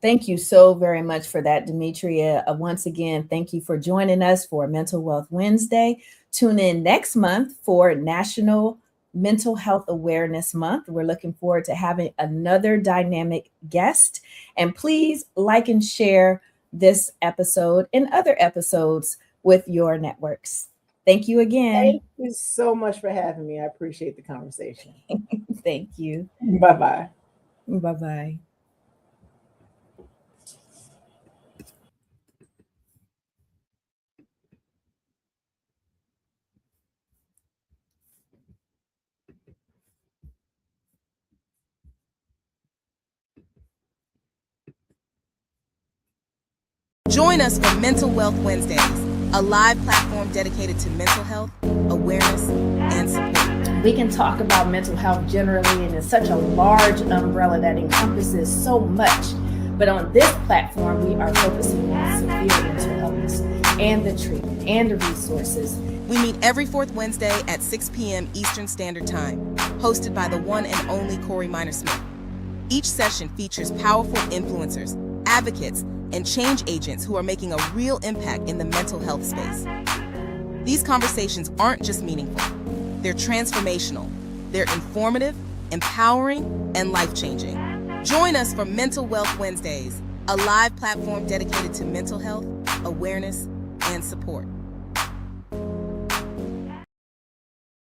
Thank you so very much for that, Demetria. Once again, thank you for joining us for Mental Wealth Wednesday. Tune in next month for National Mental Health Awareness Month. We're looking forward to having another dynamic guest. And please like and share this episode and other episodes with your networks. Thank you again. Thank you so much for having me. I appreciate the conversation. Thank you. Bye-bye. Bye-bye. Join us for Mental Wealth Wednesdays, a live platform dedicated to mental health, awareness, and support. We can talk about mental health generally, and it's such a large umbrella that encompasses so much. But on this platform, we are focusing on severe mental illness and the treatment and the resources. We meet every fourth Wednesday at 6 p.m. Eastern Standard Time, hosted by the one and only Corey Minor-Smith. Each session features powerful influencers, advocates, and change agents who are making a real impact in the mental health space. These conversations aren't just meaningful, they're transformational, they're informative, empowering, and life-changing. Join us for Mental Wealth Wednesdays, a live platform dedicated to mental health, awareness, and support.